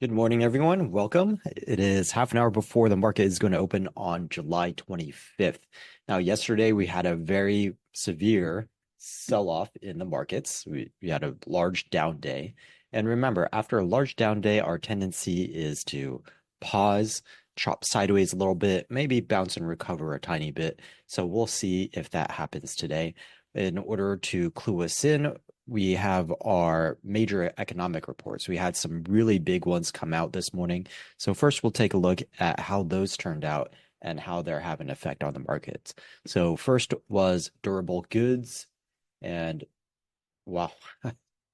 Good morning, everyone. Welcome. It is half an hour before the market is going to open on July 25th. Now, yesterday we had a very severe sell-off in the markets. We had a large down day. And remember, after a large down day, our tendency is to pause, chop sideways a little bit, maybe bounce and recover a tiny bit. So we'll see if that happens today. In order to clue us in, we have our major economic reports. We had some really big ones come out this morning. So first we'll take a look at how those turned out and how they're having an effect on the markets. So first was durable goods, and wow,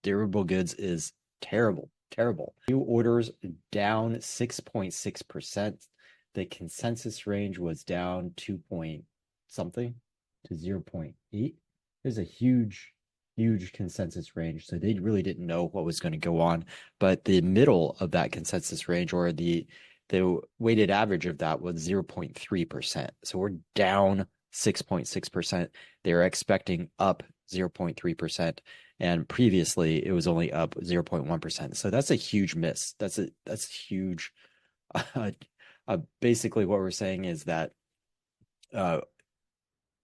durable goods is terrible, terrible. New orders down 6.6%. The consensus range was down 2 point something to 0.8. There's a huge consensus range. So they really didn't know what was going to go on. But the middle of that consensus range, or the weighted average of that, was 0.3%. So we're down 6.6%. They were expecting up 0.3%. And previously it was only up 0.1%. So that's a huge miss. That's huge. Basically what we're saying is that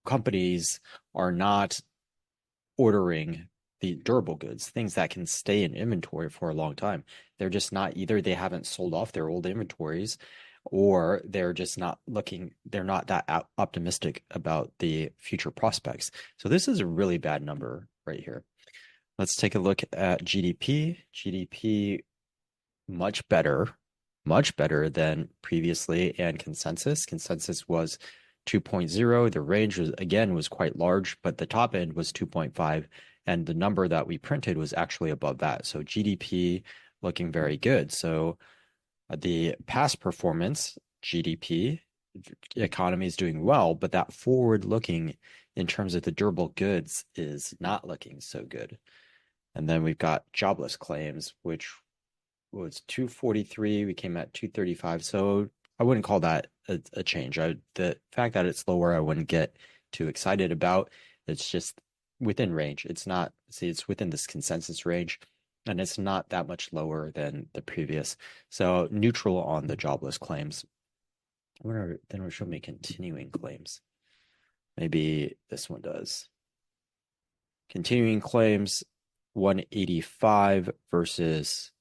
companies are not ordering the durable goods, things that can stay in inventory for a long time. They're just not, either they haven't sold off their old inventories, or they're just not looking, they're not that optimistic about the future prospects. So this is a really bad number right here. Let's take a look at GDP. GDP much better than previously, and consensus. Consensus was 2.0. The range was quite large, but the top end was 2.5, and the number that we printed was actually above that. So GDP looking very good. So the past performance, GDP, economy is doing well, but that forward looking in terms of the durable goods is not looking so good. And then we've got jobless claims, which was 243. We came at 235. So I wouldn't call that a change. The fact that it's lower, I wouldn't get too excited about. It's just within range. It's not, see, it's within this consensus range, and it's not that much lower than the previous. So neutral on the jobless claims. I wonder, then it'll show me continuing claims. Maybe this one does. Continuing claims, 185 versus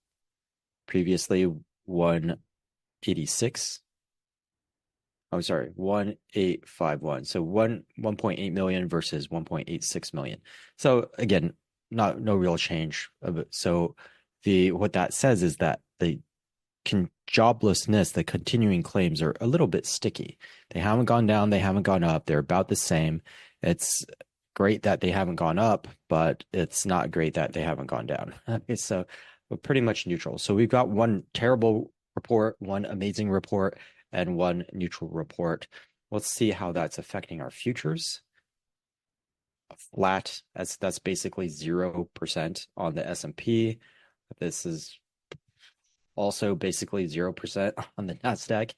previously 186. Oh, sorry, 1851. So 1.8 million versus 1.86 million. So again, no real change. So what that says is that the joblessness, the continuing claims, are a little bit sticky. They haven't gone down, they haven't gone up, they're about the same. It's great that they haven't gone up, but it's not great that they haven't gone down. So we're pretty much neutral. So we've got one terrible report, one amazing report, and one neutral report. Let's see how that's affecting our futures. Flat, that's basically 0% on the S&P. This is also basically 0% on the NASDAQ,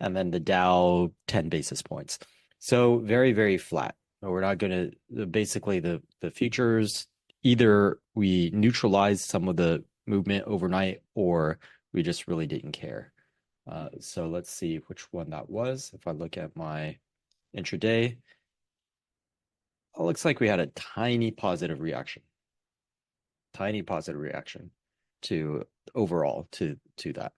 and then the Dow 10 basis points. So very, very flat. We're not going to, basically the futures, either we neutralize some of the movement overnight, or we just really didn't care. So let's see which one that was. If I look at my intraday, it looks like we had a tiny positive reaction to overall to that.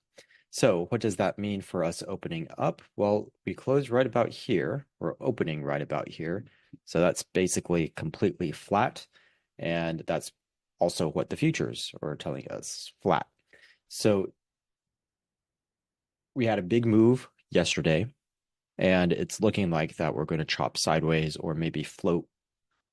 So what does that mean for us opening up? Well, we closed right about here. We're opening right about here. So that's basically completely flat. And that's also what the futures are telling us, flat. So we had a big move yesterday, and it's looking like that we're going to chop sideways or maybe float,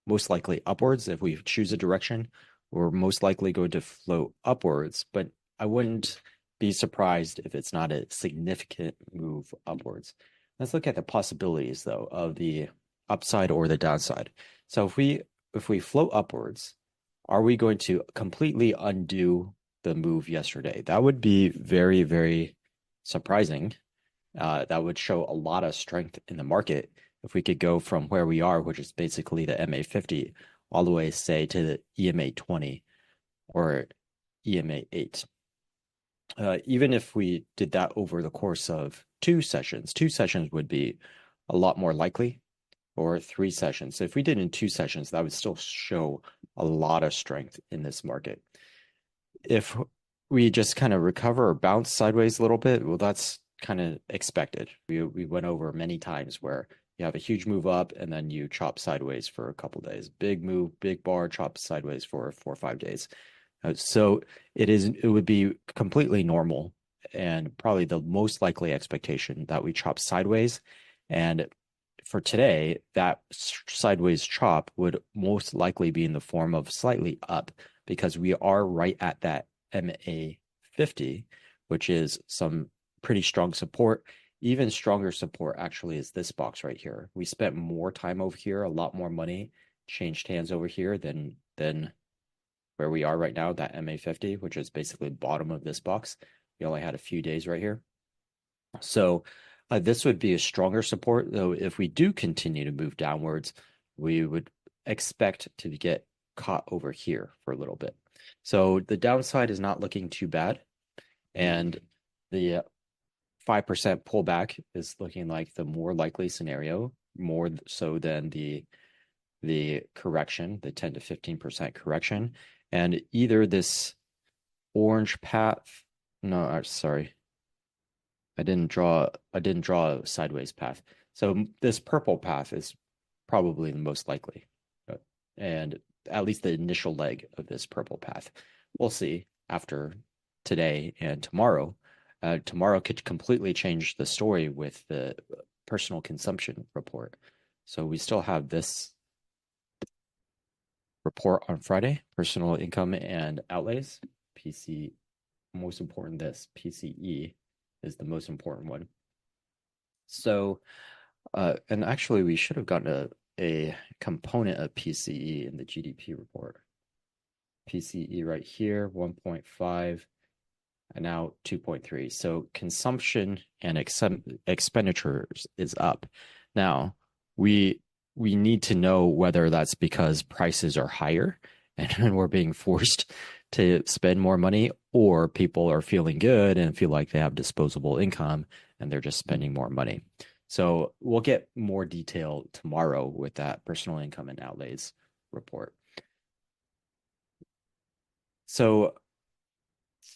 most likely upwards. If we choose a direction, we're most likely going to float upwards, but I wouldn't be surprised if it's not a significant move upwards. Let's look at the possibilities, though, of the upside or the downside. So if we float upwards, are we going to completely undo the move yesterday? That would be very, very surprising. That would show a lot of strength in the market if we could go from where we are, which is basically the MA50, all the way, say, to the EMA 20 or EMA 8. Even if we did that over the course of two sessions would be a lot more likely, or three sessions. So if we did in two sessions, that would still show a lot of strength in this market. If we just kind of recover or bounce sideways a little bit, well, that's kind of expected. We went over many times where you have a huge move up and then you chop sideways for a couple days. Big move, big bar, chop sideways for 4 or 5 days. So it would be completely normal and probably the most likely expectation that we chop sideways. And for today, that sideways chop would most likely be in the form of slightly up because we are right at that MA 50, which is some pretty strong support. Even stronger support actually is this box right here. We spent more time over here, a lot more money changed hands over here than where we are right now, that MA 50, which is basically the bottom of this box. We only had a few days right here. So this would be a stronger support, though if we do continue to move downwards, we would expect to get caught over here for a little bit. So the downside is not looking too bad. And the 5% pullback is looking like the more likely scenario, more so than the correction, the 10 to 15% correction. And either this orange path, no, sorry, I didn't draw a sideways path. So this purple path is probably the most likely, and at least the initial leg of this purple path. We'll see after today and tomorrow. Tomorrow could completely change the story with the personal consumption report. So we still have this report on Friday, personal income and outlays, PC. Most important, this PCE is the most important one. So, and actually, we should have gotten a component of PCE in the GDP report. PCE right here, 1.5, and now 2.3. So consumption and expenditures is up. Now, we need to know whether that's because prices are higher and we're being forced to spend more money, or people are feeling good and feel like they have disposable income and they're just spending more money. So we'll get more detail tomorrow with that personal income and outlays report. So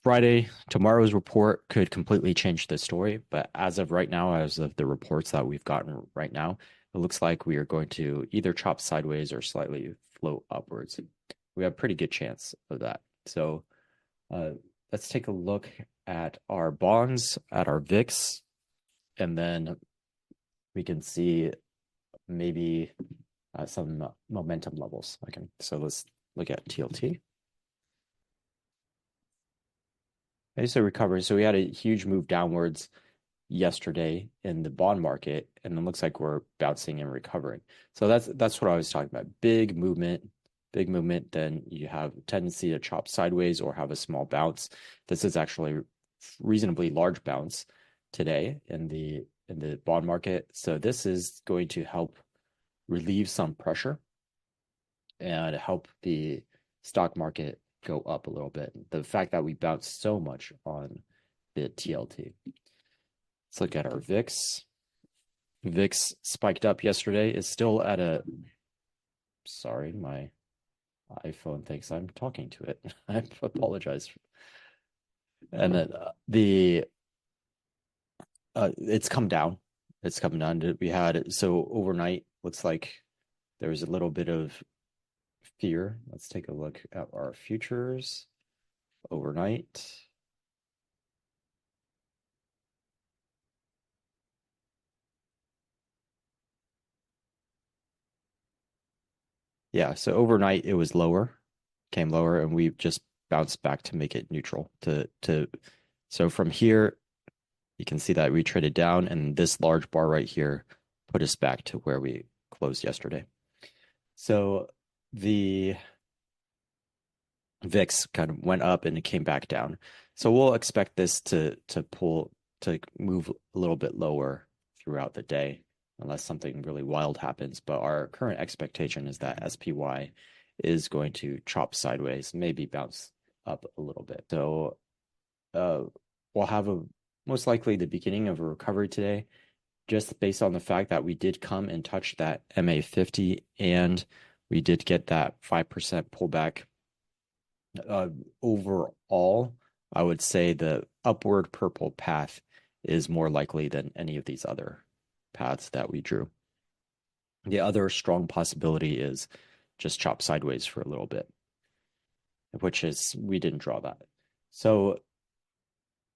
Friday, tomorrow's report could completely change the story, but as of right now, as of the reports that we've gotten right now, it looks like we are going to either chop sideways or slightly float upwards. We have a pretty good chance of that. So let's take a look at our bonds, at our VIX, and then we can see maybe some momentum levels. So let's look at TLT. So recovery. So we had a huge move downwards yesterday in the bond market, and it looks like we're bouncing and recovering. So that's what I was talking about. Big movement, then you have a tendency to chop sideways or have a small bounce. This is actually a reasonably large bounce today in the bond market. So this is going to help relieve some pressure and help the stock market go up a little bit. The fact that we bounced so much on the TLT. Let's look at our VIX. VIX spiked up yesterday. Is still at a, sorry, my iPhone thinks I'm talking to it. I apologize. And then it's come down. It's come down. We had, so overnight, looks like there was a little bit of fear. Let's take a look at our futures overnight. Yeah, so overnight it was lower, came lower, and we just bounced back to make it neutral. So from here, you can see that we traded down, and this large bar right here put us back to where we closed yesterday. So the VIX kind of went up and it came back down. So we'll expect this to move a little bit lower throughout the day, unless something really wild happens. But our current expectation is that SPY is going to chop sideways, maybe bounce up a little bit. So we'll have a most likely the beginning of a recovery today, just based on the fact that we did come and touch that MA50 and we did get that 5% pullback. Overall, I would say the upward purple path is more likely than any of these other paths that we drew. The other strong possibility is just chop sideways for a little bit, which is we didn't draw that. So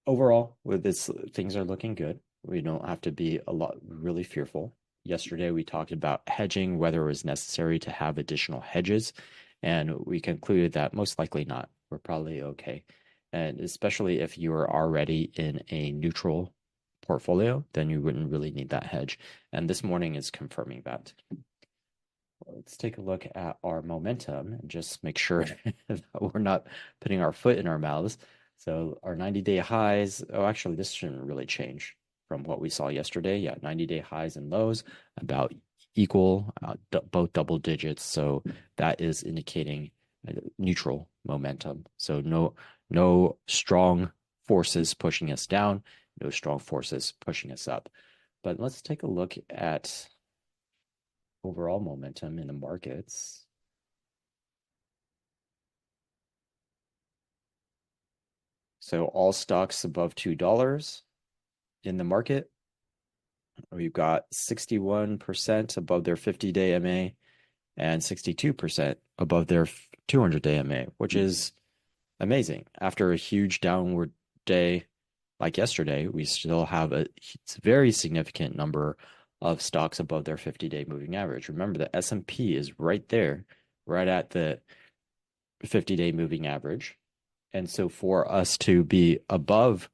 overall, with this, things are looking good. We don't have to be really fearful. Yesterday, we talked about hedging, whether it was necessary to have additional hedges, and we concluded that most likely not. We're probably okay. And especially if you are already in a neutral portfolio, then you wouldn't really need that hedge. And this morning is confirming that. Let's take a look at our momentum and just make sure that we're not putting our foot in our mouths. So our 90-day highs, actually, this shouldn't really change from what we saw yesterday. Yeah, 90-day highs and lows about equal, both double digits. So that is indicating neutral momentum. So no strong forces pushing us down, no strong forces pushing us up. But let's take a look at overall momentum in the markets. So all stocks above $2 in the market. We've got 61% above their 50-day MA and 62% above their 200-day MA, which is amazing. After a huge downward day like yesterday, we still have a very significant number of stocks above their 50-day moving average. Remember, the S&P is right there, right at the 50-day moving average. And so for us to be above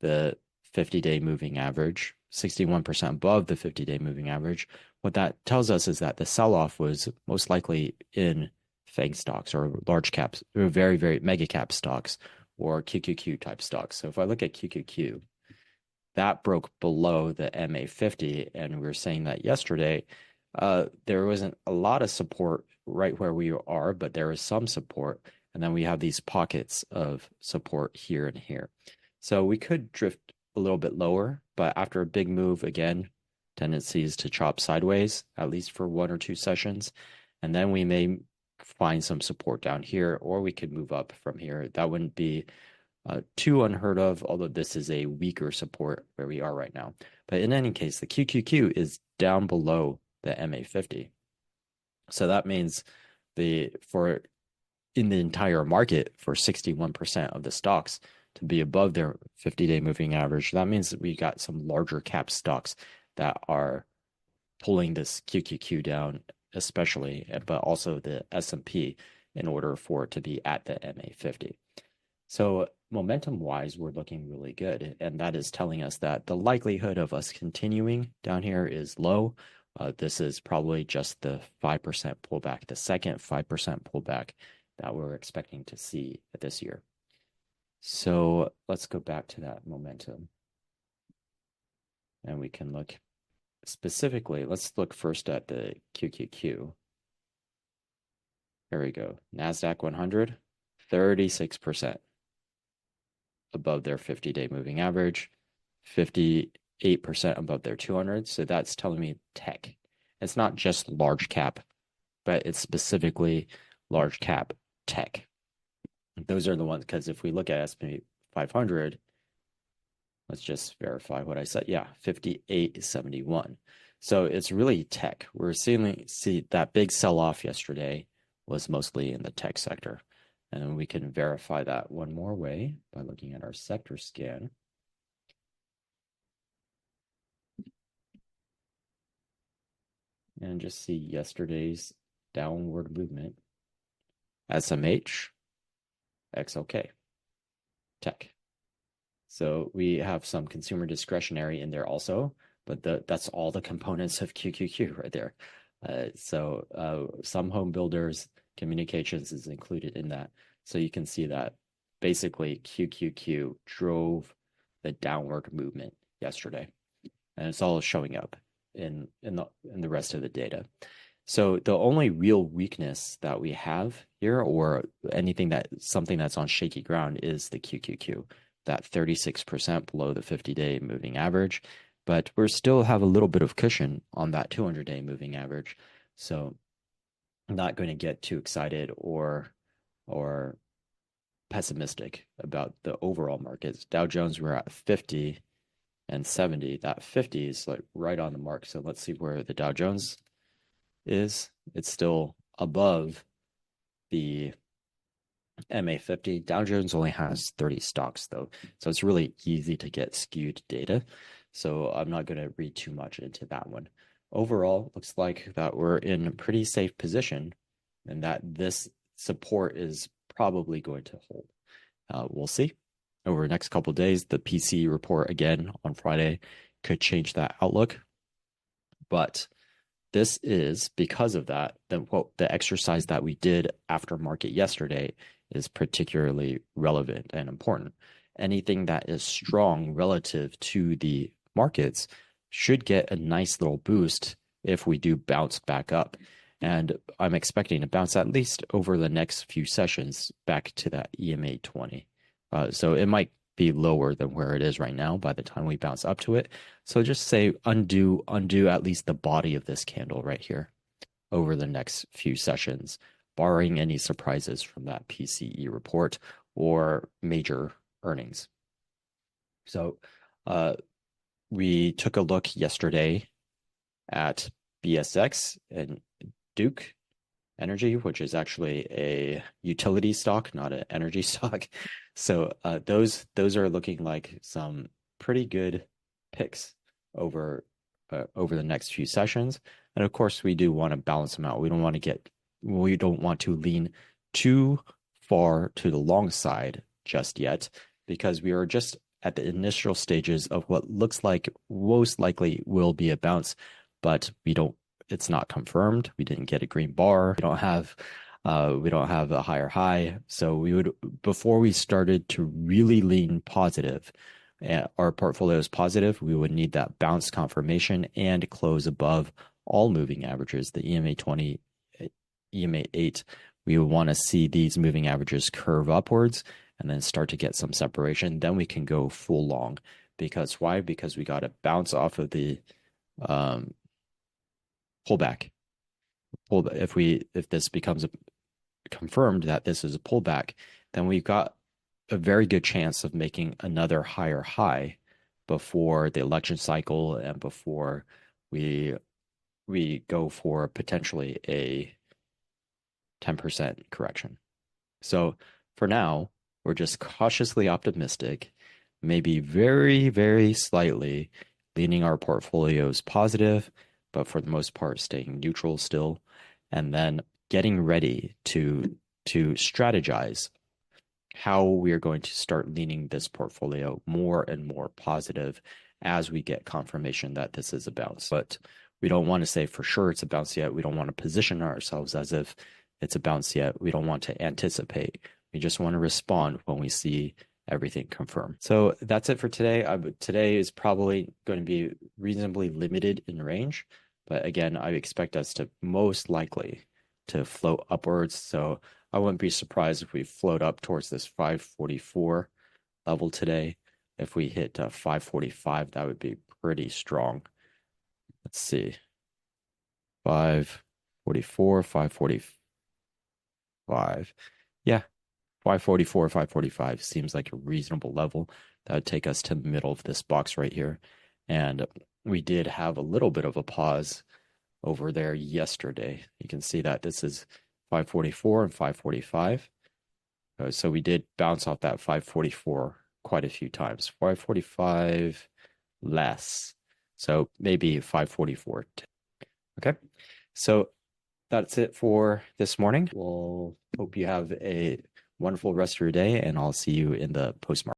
the 50-day moving average, 61% above the 50-day moving average, what that tells us is that the sell-off was most likely in FANG stocks or large caps, or very, very mega cap stocks or QQQ type stocks. So if I look at QQQ, that broke below the MA50, and we were saying that yesterday, there wasn't a lot of support right where we are, but there is some support. And then we have these pockets of support here and here. So we could drift a little bit lower, but after a big move, again, tendencies to chop sideways, at least for 1 or 2 sessions. And then we may find some support down here, or we could move up from here. That wouldn't be too unheard of, although this is a weaker support where we are right now. But in any case, the QQQ is down below the MA50. So that means in the entire market for 61% of the stocks to be above their 50-day moving average, that means that we got some larger cap stocks that are pulling this QQQ down, especially, but also the S&P in order for it to be at the MA50. So momentum-wise, we're looking really good, and that is telling us that the likelihood of us continuing down here is low. This is probably just the 5% pullback, the second 5% pullback that we're expecting to see this year. So let's go back to that momentum. And we can look specifically, let's look first at the QQQ. Here we go. NASDAQ 100, 36% above their 50-day moving average, 58% above their 200. So that's telling me tech. It's not just large cap, but it's specifically large cap tech. Those are the ones, because if we look at S&P 500, let's just verify what I said. Yeah, 58.71. So it's really tech. We're seeing that big sell-off yesterday was mostly in the tech sector. And we can verify that one more way by looking at our sector scan. And just see yesterday's downward movement. SMH, XLK, tech. So we have some consumer discretionary in there also, but that's all the components of QQQ right there. Some home builders, communications is included in that. So you can see that basically QQQ drove the downward movement yesterday, and it's all showing up in the rest of the data. So the only real weakness that we have here, or something that's on shaky ground, is the QQQ. that 36% below the 50-day moving average, but we still have a little bit of cushion on that 200-day moving average. So I'm not going to get too excited or pessimistic about the overall markets. Dow Jones, we're at 50 and 70. That 50 is like right on the mark. So let's see where the Dow Jones is. It's still above the MA50. Dow Jones only has 30 stocks though, so it's really easy to get skewed data. So I'm not going to read too much into that one. Overall, looks like that we're in a pretty safe position and that this support is probably going to hold. We'll see. Over the next couple of days, the PCE report again on Friday could change that outlook. But this is because of that, the exercise that we did after market yesterday is particularly relevant and important. Anything that is strong relative to the markets should get a nice little boost if we do bounce back up. And I'm expecting to bounce at least over the next few sessions back to that EMA 20. So it might be lower than where it is right now by the time we bounce up to it. So just say undo at least the body of this candle right here over the next few sessions, barring any surprises from that PCE report or major earnings. So we took a look yesterday at BSX and Duke Energy, which is actually a utility stock, not an energy stock. So those are looking like some pretty good picks over the next few sessions. And of course, we do want to balance them out. We don't want to lean too far to the long side just yet, because we are just at the initial stages of what looks like most likely will be a bounce, but it's not confirmed. We didn't get a green bar. We don't have a higher high. So before we started to really lean positive, our portfolio is positive, we would need that bounce confirmation and close above all moving averages, the EMA 20, EMA 8. We would want to see these moving averages curve upwards and then start to get some separation. Then we can go full long. Because why? Because we got to bounce off of the pullback. If this becomes confirmed that this is a pullback, then we've got a very good chance of making another higher high before the election cycle and before we go for potentially a 10% correction. So for now, we're just cautiously optimistic, maybe very, very slightly leaning our portfolios positive, but for the most part, staying neutral still, and then getting ready to strategize how we are going to start leaning this portfolio more and more positive as we get confirmation that this is a bounce. But we don't want to say for sure it's a bounce yet. We don't want to position ourselves as if it's a bounce yet. We don't want to anticipate. We just want to respond when we see everything confirmed. So that's it for today. Today is probably going to be reasonably limited in range. But again, I expect us to most likely to float upwards. So I wouldn't be surprised if we float up towards this 544 level today. If we hit 545, that would be pretty strong. Let's see. 544, 545. Yeah, 544, 545 seems like a reasonable level. That would take us to the middle of this box right here. And we did have a little bit of a pause over there yesterday. You can see that this is 544 and 545. So we did bounce off that 544 quite a few times. 545 less. So maybe 544. Okay. So that's it for this morning. We'll hope you have a wonderful rest of your day, and I'll see you in the post market.